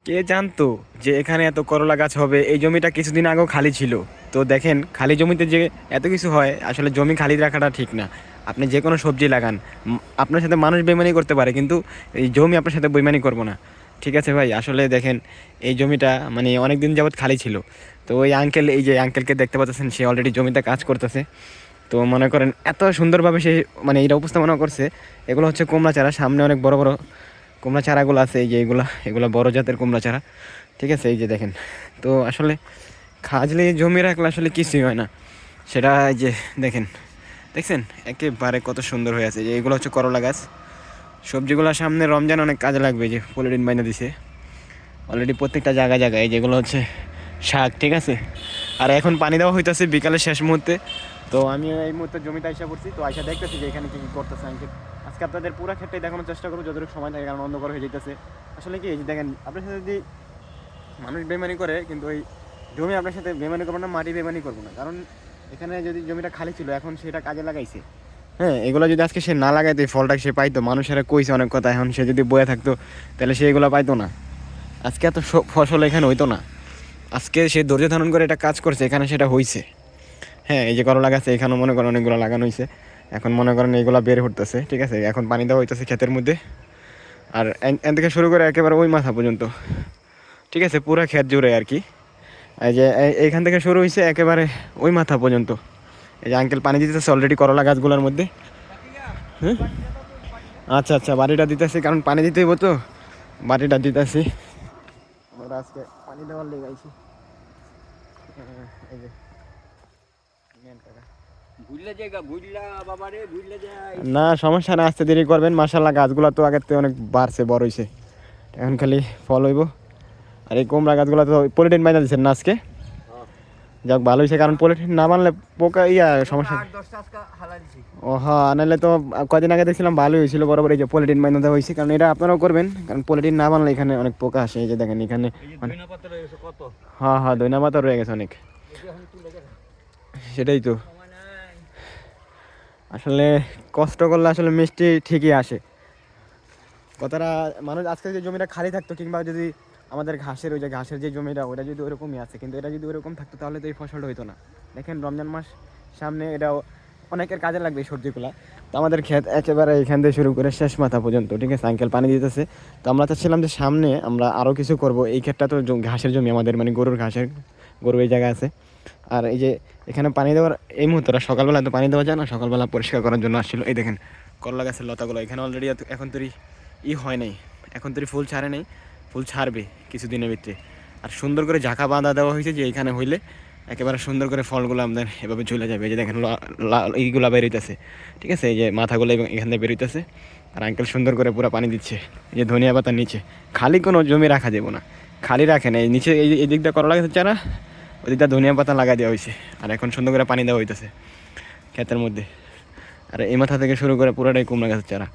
কে জানতো যে এখানে এত করলা গাছ হবে? এই জমিটা কিছুদিন আগেও খালি ছিল। তো দেখেন, খালি জমিতে যে এত কিছু হয়, আসলে জমি খালি রাখাটা ঠিক না। আপনি যে কোনো সবজি লাগান, আপনার সাথে মানুষ বেইমানি করতে পারে, কিন্তু এই জমি আপনার সাথে বেইমানি করবো না। ঠিক আছে ভাই, আসলে দেখেন, এই জমিটা মানে অনেক দিন যাবৎ খালি ছিল। তো ওই আঙ্কেল, এই যে আঙ্কেলকে দেখতে পাচ্ছেন, সে অলরেডি জমিতে কাজ করতেছে। তো মনে করেন এত সুন্দরভাবে সে মানে এটা উপস্থাপনা করছে। এগুলো হচ্ছে কুমড়া চারা, সামনে অনেক বড় বড় কুমড়া চারাগুলো আছে, এই যে এগুলো এগুলো বড় জাতের কুমড়া চারা। ঠিক আছে, এই যে দেখেন। তো আসলে খাজলে জমি রাখলে আসলে কিছুই হয় না। সেটা এই যে দেখেন, দেখছেন একেবারে কত সুন্দর হয়ে আছে। যে এগুলো হচ্ছে করলা গাছ। সবজিগুলো সামনে রমজান অনেক কাজে লাগবে, যে পলিথিন বাইনা দিছে অলরেডি প্রত্যেকটা জায়গায় জায়গায়। যেগুলো হচ্ছে শাক, ঠিক আছে। আর এখন পানি দেওয়া হইতেছে বিকালের শেষ মুহূর্তে। তো আমি এই মুহূর্তে জমিতে আইসা পড়ছি, তো আইসা দেখতেছি যে এখানে কী কী করতেছে আঙ্কেল। আজকে আপনাদের পুরো ক্ষেত্রে দেখানোর চেষ্টা করবো যতটুকু সময় থাকে, কারণ অন্ধকার হয়ে যেতেছে। আসলে কি, এই যে দেখেন, আপনার সাথে যদি মানুষ বেমানি করে, কিন্তু ওই জমি আপনার সাথে বেমানি করবো না, মাটি বেমানি করবো না। কারণ এখানে যদি জমিটা খালি ছিল, এখন সেটা কাজে লাগাইছে। হ্যাঁ, এগুলো যদি আজকে সে না লাগাইতো, এই ফলটা সে পাইতো। মানুষেরা কইছে অনেক কথা, এখন সে যদি বয়ে থাকতো তাহলে সে এগুলো পাইতো না। আজকে এত ফসল এখানে হইতো না। আজকে সে ধৈর্য ধারণ করে এটা কাজ করছে, এখানে সেটা হয়েছে। হ্যাঁ, এই যে করলা গাছে এখানেও মনে করেন অনেকগুলো লাগানো হয়েছে। এখন মনে করেন এইগুলো বের হতেছে, ঠিক আছে। এখন পানি দেওয়া হইতেছে ক্ষেতের মধ্যে। আর এন থেকে শুরু করে একেবারে ওই মাথা পর্যন্ত, ঠিক আছে, পুরো ক্ষেত জুড়ে আর কি। এই যে এইখান থেকে শুরু হয়েছে একেবারে ওই মাথা পর্যন্ত। এই যে আঙ্কেল পানি দিতেছে অলরেডি করলা গাছগুলোর মধ্যে। হ্যাঁ, আচ্ছা আচ্ছা, বাড়িটা দিতেছি, কারণ পানি দিতে হইব তো, বাড়িটা দিতেছি। আমরা আজকে পানি দেওয়ার লেগে আইছি। এই যে নেন টাকা। না সমস্যা না, আসতে দেরি করবেন। মাশাল্লাহ গাছগুলো তো আগের থেকে অনেক বাড়ছে, বড় হয়েছে। এখন খালি ফল হইব। আর এই কুমড়া গাছগুলো তো পলিথিন বাইনা দিচ্ছেন না আজকে? যাক, ভালো হয়েছে, কারণ পলিথিন না বানলে পোকা সমস্যা। ও হ্যাঁ, নাহলে তো কদিন আগে দেখছিলাম ভালোই হয়েছিল, বরাবর। এই যে পলিথিন বাইনা দেওয়া হয়েছে, কারণ এটা আপনারাও করবেন, কারণ পলিথিন না বানলে এখানে অনেক পোকা আসে। এই যে দেখেন এখানে, হ্যাঁ হ্যাঁ, ধনিয়া পাতা রয়ে গেছে অনেক। সেটাই তো, আসলে কষ্ট করলে আসলে মিষ্টি ঠিকই আসে কথাটা। মানুষ আজকে যে জমিটা খালি থাকতো, কিংবা যদি আমাদের ঘাসের, ওই যে ঘাসের যে জমিটা, ওটা যদি ওরকমই আছে, কিন্তু এটা যদি ওরকম থাকতো তাহলে তো এই ফসলটা হইতো না। দেখেন রমজান মাস সামনে, এটাও অনেকের কাজে লাগবে এই সবজিগুলা। তো আমাদের ক্ষেত একেবারে এখান থেকে শুরু করে শেষ মাথা পর্যন্ত, ঠিক আছে। আঙ্কেল পানি দিতেছে। তো আমরা চাচ্ছিলাম যে সামনে আমরা আরও কিছু করব। এই ক্ষেতটা তো ঘাসের জমি আমাদের, মানে গরুর ঘাসের, গরু এই জায়গায় আছে। আর এই যে এখানে পানি দেওয়ার এই মুহূর্তে, সকালবেলা তো পানি দেওয়া যায় না, সকালবেলা পরিষ্কার করার জন্য আসছিল। এই দেখেন করলা গাছের লতাগুলো এখানে অলরেডি এখন তৈরি হয় নাই, এখন তৈরি ফুল ছাড়ে নাই, ফুল ছাড়বে কিছুদিনের ভিতরে। আর সুন্দর করে ঝাঁকা বাঁধা দেওয়া হয়েছে, যে এখানে হইলে একেবারে সুন্দর করে ফলগুলো আমাদের এভাবে চলে যাবে। এই যে দেখেন এইগুলা বেরোইতেছে, ঠিক আছে, এই যে মাথাগুলো এখান থেকে বেরোইতেছে। আর আঙ্কেল সুন্দর করে পুরো পানি দিচ্ছে। এই যে ধনিয়া পাতার নিচে খালি কোনো জমি রাখা যাবো না, খালি রাখেন। এই নিচে এই দিকটা করলা গাছের চারা, ওই দিকটা ধনিয়া পাতা লাগাই দেওয়া হয়েছে। আর এখন সুন্দর করে পানি দেওয়া হইতেছে ক্ষেতের মধ্যে। আর এই মাথা থেকে শুরু করে পুরোটাই কুমড়া গাছের চারা,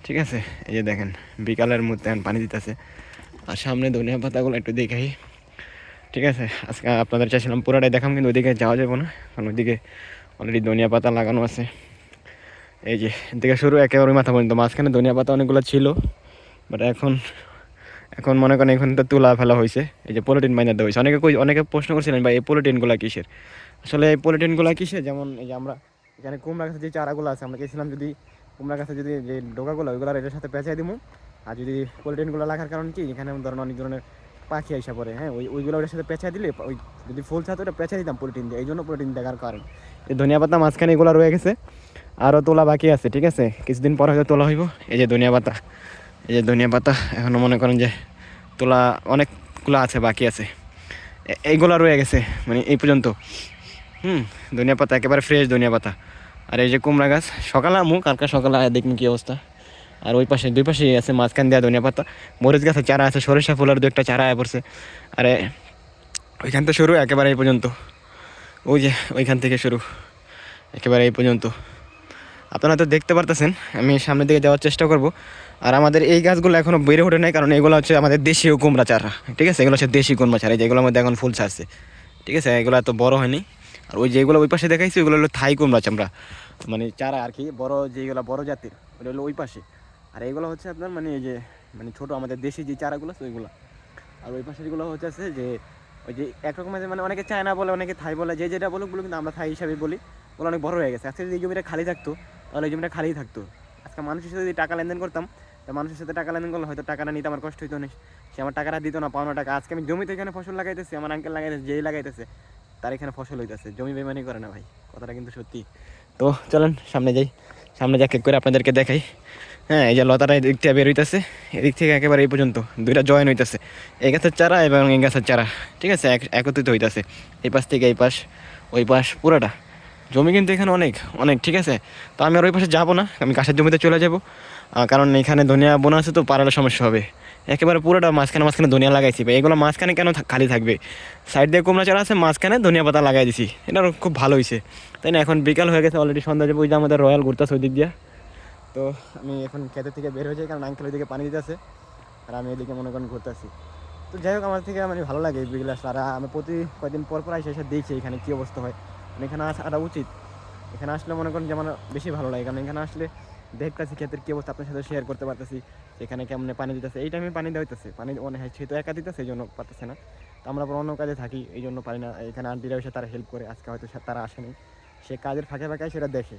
ঠিক আছে। এই যে দেখেন বিকালের মধ্যে পানি দিতেছে। আর সামনে ধনিয়া পাতাগুলো একটু দেখাই, ঠিক আছে। আজকে আপনাদের চাইছিলাম পুরোটাই দেখাম, কিন্তু ওইদিকে যাওয়া যাবে না, কারণ ওইদিকে অলরেডি ধনিয়া পাতা লাগানো আছে। এই যে এদিকে শুরু একেবারে মাথা পর্যন্ত, মাঝখানে ধনিয়া পাতা অনেকগুলো ছিল, বাট এখন এখন মনে করেন এখন তো তুলা ফেলা হয়েছে। এই যে পলিথিন বাইনা দেওয়া হয়েছে। অনেকে প্রশ্ন করছিলেন ভাই এই পলিথিনগুলো কিসের। আসলে এই পলিথিনগুলো কিসের, যেমন এই যে আমরা এখানে কুমড়া গাছের যে চারাগুলো আছে, আমরা গেছিলাম যদি কুমড়া গাছে যদি যে ডোকাগুলো, ওইগুলো এটার সাথে পেঁচাই দিব। আর যদি পলিথিনগুলো লাগার কারণ কি, এখানে ধরেন অনেক ধরনের পাখি আইসা পড়ে। হ্যাঁ, ওইগুলো ওটার সাথে পেঁচাই দিলে, ওই যদি ফুল ছাড়তো ওটা পেঁচাই দিতাম পলিথিন দিয়ে। এই জন্য পলিথিন দেখার কারণ। এই ধনিয়া পাতা মাঝখানে এগুলো রয়ে গেছে, আরও তোলা বাকি আছে, ঠিক আছে। কিছুদিন পর হয়তো তোলা হইব। এই যে ধনিয়া পাতা, এই যে ধনিয়া পাতা এখনও মনে করেন যে তোলা অনেকগুলো আছে, বাকি আছে। এইগুলো রয়ে গেছে মানে এই পর্যন্ত। ধনিয়া পাতা একেবারে ফ্রেশ ধনিয়া পাতা। আর এই যে কুমড়া গাছ, সকালে আমু, কালকে সকালে দেখুন কী অবস্থা। আর ওই পাশে দুই পাশেই আছে মাঝখান দেওয়া ধনিয়া পাতা। মরিচ গাছের চারা আছে, সরিষা ফুলের দু একটা চারা আয় পড়ছে। আরে ওইখান থেকে শুরু একেবারে এই পর্যন্ত, ওই যে ওইখান থেকে শুরু একেবারে এই পর্যন্ত। আপনারা তো দেখতে পারতেছেন, আমি সামনের দিকে যাওয়ার চেষ্টা করব। আর আমাদের এই গাছগুলো এখনও বেড়ে ওঠে নাই, কারণ এগুলো হচ্ছে আমাদের দেশীয় কুমড়া চারা, ঠিক আছে। এগুলো হচ্ছে দেশি কুমড়া চারা, যেগুলোর মধ্যে এখন ফুল ছাড়ছে, ঠিক আছে। এগুলো এত বড় হয়নি। আর ওই যেগুলো ওই পাশে দেখাইছি, ওগুলো হলো থাই কুমড়া চামড়া, মানে চারা আর কি, বড় যেগুলো বড় জাতির, ওটা হলো ওই পাশে। আর এইগুলো হচ্ছে আপনার মানে এই যে মানে ছোটো আমাদের দেশি যে চারাগুলো আছে ওইগুলো। আর ওই পাশে যেগুলো হচ্ছে যে ওই যে একরকমের মানে অনেকে চায়না বলে, অনেকে থাই বলে, যে যেটা বলে কিন্তু আমরা থাই হিসাবে বলি, ওগুলো অনেক বড় হয়ে গেছে। আজকে যদি এই জমিটা খালি থাকতো তাহলে এই জমিটা খালিই থাকতো। আজকে মানুষের সাথে যদি টাকা লেনদেন করতাম, তা মানুষের সাথে টাকা লেনদেন করলে হয়তো টাকাটা নিতে আমার কষ্ট হইতো না, সে আমার টাকাটা দিত না, পাওনা টাকা। আজকে আমি জমিতে এখানে ফসল লাগাইতেছি, আমার আঙ্কেল লাগাইতেছে, যেই লাগাইতেছে তার এখানে ফসল হইতেছে। জমি বেমানি করে না ভাই, কথাটা কিন্তু সত্যি। তো চলেন সামনে যাই, সামনে যা করে আপনাদেরকে দেখাই। হ্যাঁ, এই যে লতাটা এদিক থেকে বের হইতেছে, এদিক থেকে একেবারে এই পর্যন্ত দুইটা জয়েন হইতেছে, এই গাছের চারা এবং এই গাছের চারা, ঠিক আছে, একত্রিত হইতেছে। এই পাশ থেকে এই পাশ, ওই পাশ পুরাটা জমি কিন্তু এখানে অনেক অনেক, ঠিক আছে। তো আমি আর ওই পাশে যাবো না, আমি গাছের জমিতে চলে যাবো, কারণ এখানে ধনিয়া বোনা আছে তো পারালে সমস্যা হবে। একেবারে পুরোটা মাঝখানে মাঝখানে ধনিয়া লাগাইছি ভাই, এগুলো মাঝখানে কেন খালি থাকবে, সাইড দিয়ে কুমড়া চারা আছে, মাঝখানে ধনিয়া পাতা লাগাই দিছি, এটা খুব ভালো হয়েছে, তাই না। এখন বিকাল হয়ে গেছে অলরেডি, সন্ধ্যা যাবো, ওই যে আমাদের রয়্যাল ঘুরতেছে ওই দিক দিয়ে। তো আমি এখন ক্ষেতের থেকে বের হয়ে যাই, কারণ আঙ্কেল ওইদিকে পানি দিতেছে আর আমি এদিকে মনে করেন ঘুরতেছি। তো যাই হোক, আমার থেকে মানে ভালো লাগে এই বিকেল আসলে, আর আমি প্রতি কয়েকদিন পর পর এসে দেখছি এখানে কী অবস্থা হয়। মানে এখানে আসাটা উচিত, এখানে আসলে মনে করেন যে আমার বেশি ভালো লাগে, কারণ এখানে আসলে দেখতেছি ক্ষেতের কী অবস্থা, আপনার সাথে শেয়ার করতে পারতেছি এখানে কেমন পানি দিতেছে। এই টাইমে পানি দেওয়া হইতেছে, পানি অনেক সে তো একা দিতেছে, এই জন্য পারতেছে না। তো আমরা অন্য কাজে থাকি, এই জন্য পারি না। এখানে আন্টিরা এসে তারা হেল্প করে, আজকে হয়তো তারা আসেনি, সে কাজের ফাঁকে ফাঁকে সেটা দেখে।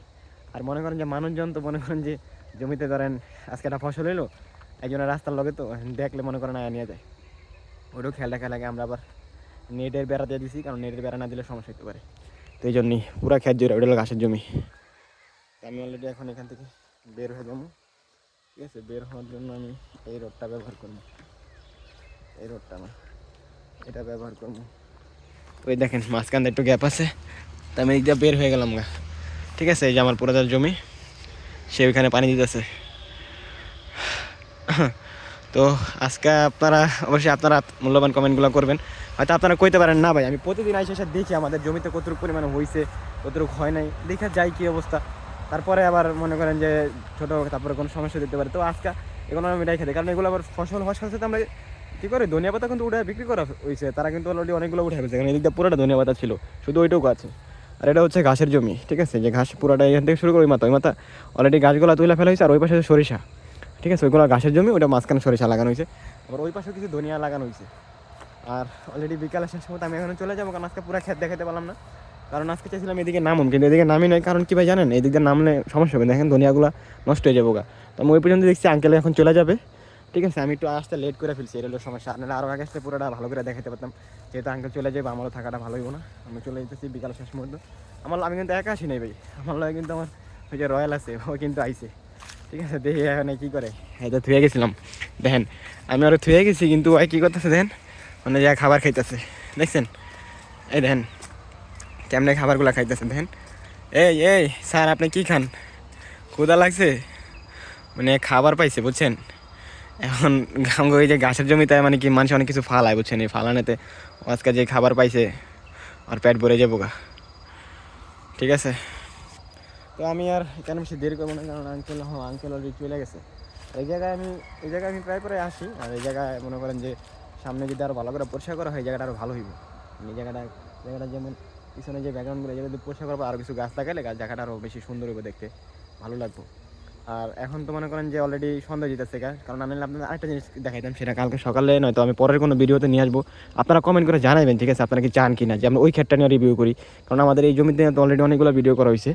আর মনে করেন যে মানুষজন তো মনে করেন যে জমিতে ধরেন আজকে একটা ফসল এলো, একজনের রাস্তার লগে তো দেখলে মনে করেন আয়া নিয়ে যায়, ওটাও খেয়াল রাখা লাগে। আমরা আবার নেটের বেড়া দিয়ে দিছি, কারণ নেটের বেড়া না দিলে সমস্যা হতে পারে। তো এই জন্যই পুরা খেত জোরে, ওটা হলো ঘাসের জমি। আমি অলরেডি এখন এখান থেকে বের হয়ে যাবো, ঠিক আছে। বের হওয়ার জন্য আমি এই রোডটা ব্যবহার করবো, এই রোডটা না, এটা ব্যবহার করবো। তো এই দেখেন মাঝখানে একটু গ্যাপ আছে, তো আমি এইটা বের হয়ে গেলাম গা, ঠিক আছে। এই যে আমার পুরাদার জমি, সে ওইখানে পানি দিতেছে। তো আজকে আপনারা অবশ্যই আপনারা মূল্যবান কমেন্টগুলো করবেন। হয়তো আপনারা কইতে পারেন না ভাই, আমি প্রতিদিন এসে দেখি আমাদের জমিতে কতটুকু পরিমাণে হয়েছে, কতটুকু হয় নাই, দেখা যায় কী অবস্থা। তারপরে আবার মনে করেন যে ছোটো, তারপরে কোনো সমস্যা দিতে পারে। তো আজকে এগুলো আমি রেখে দিই, কারণ এগুলো আবার ফসল হওয়ার সাথে সাথে আমরা কী করে ধনিয়া পাতা কিন্তু উঠে বিক্রি করা হয়েছে, তারা কিন্তু অলরেডি অনেকগুলো উঠে গেছে, কারণ এদিকটা পুরোটা ধনিয়া পাতা ছিল, শুধু ওইটুকু আছে। আর এটা হচ্ছে ঘাসের জমি, ঠিক আছে, যে ঘাস পুরোটা এখান থেকে শুরু করে ওই মাথা অলরেডি গাছগুলো তুলে ফেলা হয়েছে। আর ওই পাশে সরিষা, ঠিক আছে, ওইগুলো ঘাসের জমি, ওইটা মাঝখানে সরিষা লাগানো হয়েছে, আবার ওই পাশেও কিছু ধনিয়া লাগানো হয়েছে। আর অলরেডি বিকালে শেষ সময় আমি এখন চলে যাবো, কারণ আজকে পুরো ক্ষেত দেখাতে পারলাম না, কারণ আজকে চাইছিলাম এদিকে নামুন, কিন্তু এদিকে নামি নয়, কারণ কী ভাই জানেন, এদিক দিয়ে নামলে সমস্যা হবে, দেখেন ধনিয়াগুলো নষ্ট হয়ে যাবো গা। তো আমি ওই পর্যন্ত দেখছি আঙ্কেল এখন চলে যাবে, ঠিক আছে। আমি একটু আসতে লেট করে ফেলছি, এটা হলো সমস্যা। আপনারা আরও আগে আসতে পুরোটা ভালো করে দেখাতে পারতাম, যেহেতু আঙ্কেল চলে যাবে আমারও থাকাটা ভালো হইব না। আমি চলে যেতেছি বিকাল শেষ মুহূর্তে। আমি কিন্তু একা আসি নাই ভাই, আমার লাগে কিন্তু আমার ওই যে রয়্যাল আছে, ও কিন্তু আইছে, ঠিক আছে। দেখি এখানে কী করে, এই তো থুয়ে গেছিলাম, দেখেন আমি আরও থুয়ে গেছি, কিন্তু ওই কী করতেছে দেখেন, মানে যা খাবার খাইতেছে, দেখছেন, এই দেখেন কেমনে খাবারগুলো খাইতেছে দেখেন। এই এই স্যার আপনি কি খান, ক্ষুধা লাগছে, মানে খাবার পাইছে বুঝছেন। এখন ওই যে ঘাসের জমিতে মানে কি মানুষ অনেক কিছু ফালায় বুঝছেন, এই ফালানেতে আজকে যে খাবার পাইছে আর পেট ভরে যাবো গা, ঠিক আছে। তো আমি আর কেন বেশি দেরি করবো না, কারণ আঙ্কেল অলরেডি চলে গেছে। এই জায়গায় আমি প্রায় প্রায় আসি, আর এই জায়গায় মনে করেন যে সামনে যদি আরও ভালো করে পরিষ্কার করা হয়, এই জায়গাটা আরও ভালো হইব। এই জায়গাটা যেমন পিছনে যে ব্যাকগ্রাউন্ডগুলো, যদি পরিষ্কার করবো, আরও কিছু গাছ লাগালে জায়গাটা আরও বেশি সুন্দর হইব, দেখতে ভালো লাগবো। আর এখন তো মনে করেন যে অলরেডি সন্ধ্যা যেতেছে, কারণ আমি আপনাদের আরেকটা জিনিস দেখাইতাম, সেটা কালকে সকালে নয়তো আমি পরের কোনো ভিডিওতে নিয়ে আসবো, আপনারা কমেন্ট করে জানাবেন, ঠিক আছে, আপনারা কি চান কিনা যে আমরা ওই ক্ষেতটা নিয়ে রিভিউ করি, কারণ আমাদের এই জমিতে তো অলরেডি অনেকগুলো ভিডিও করা হয়েছে,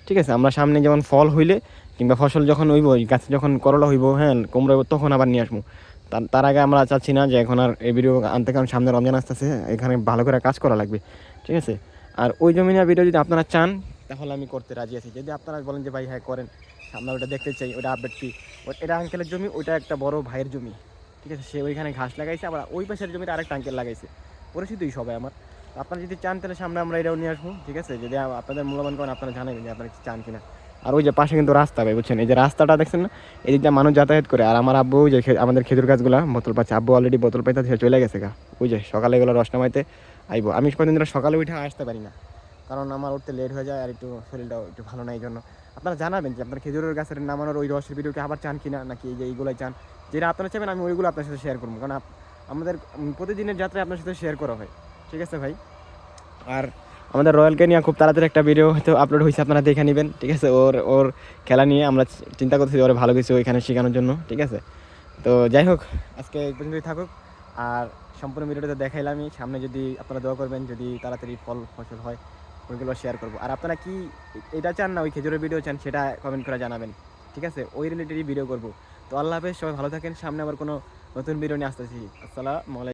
ঠিক আছে। আমরা সামনে যেমন ফল হইলে কিংবা ফসল যখন হইব, গাছে যখন করলা হইব, হ্যাঁ কুমড়া হইব, তখন আবার নিয়ে আসবো। তার আগে আমরা চাচ্ছি না যে এখন আর এই ভিডিও আনতে, কারণ সামনে রমজান আসতেছে, এখানে ভালো করে কাজ করা লাগবে, ঠিক আছে। আর ওই জমি নিয়ে ভিডিও যদি আপনারা চান তাহলে আমি করতে রাজি আছি, যদি আপনারা বলেন যে ভাই হ্যাঁ করেন, আমরা ওটা দেখতে চাই, ওটা আপডেট কি, এটা আঙ্কেলের জমি, ওইটা একটা বড় ভাইয়ের জমি, ঠিক আছে, সে ওইখানে ঘাস লাগাইছে, আবার ওই পাশের জমিতে আরেকটা আঙ্কেল লাগাইছে, পরিচিতই সবাই আমার। আপনারা যদি চান তাহলে সামনে আমরা এটাও নিয়ে আসবো, ঠিক আছে। যদি আপনাদের মূল্যবান করেন, আপনারা জানাবেন যে আপনারা চান কিনা। আর ওই যে পাশে কিন্তু রাস্তা ভাই বুঝছেন, এই যে রাস্তাটা দেখছেন না, এই দিকটা মানুষ যাতায়াত করে। আর আমার আব্বু যে আমাদের খেজুর গাছগুলো বোতল পাচ্ছে, আব্বু অলরেডি বোতল পাইতে চলে গেছে গা, ওই যে সকালে এগুলো রস নামাইতে আইবো। আমি কদিন ধরে সকালে উঠে আসতে পারি না, কারণ আমার উঠতে লেট হয়ে যায়, আর একটু শরীরটাও একটু ভালো না, এই জন্য। আপনারা জানাবেন যে আপনার খেজুরের গাছের নামানোর ওই রসের ভিডিওকে আবার চান কিনা, নাকি এই যে এইগুলোই চান, যেটা আপনারা চাইবেন আমি ওইগুলো আপনার সাথে শেয়ার করবো, কারণ আমাদের প্রতিদিনের যাত্রায় আপনার সাথে শেয়ার করা হয়, ঠিক আছে ভাই। আর আমাদের রয়্যালকে নিয়ে খুব তাড়াতাড়ি একটা ভিডিও হয়তো আপলোড হয়েছে, আপনারা দেখে নেবেন, ঠিক আছে। ওর খেলা নিয়ে আমরা চিন্তা করতেছি, ওর ভালো কিছু ওইখানে শেখানোর জন্য, ঠিক আছে। তো যাই হোক, আজকে এই পর্যন্তই থাকুক। আর সম্পূর্ণ ভিডিওটা তো দেখাইলামই, সামনে যদি আপনারা দোয়া করবেন যদি তাড়াতাড়ি ফসল হয় ওইগুলো শেয়ার করবো। আর আপনারা কি এটা চান না ওই খেজুরের ভিডিও চান সেটা কমেন্ট করে জানাবেন, ঠিক আছে? ওই রিলেটেডই ভিডিও করবো। তো আল্লাহ হাফেজ, সবাই ভালো থাকেন, সামনে আবার কোনো নতুন ভিডিও নিয়ে আসতেছি। আসসালামু আলাইকুম।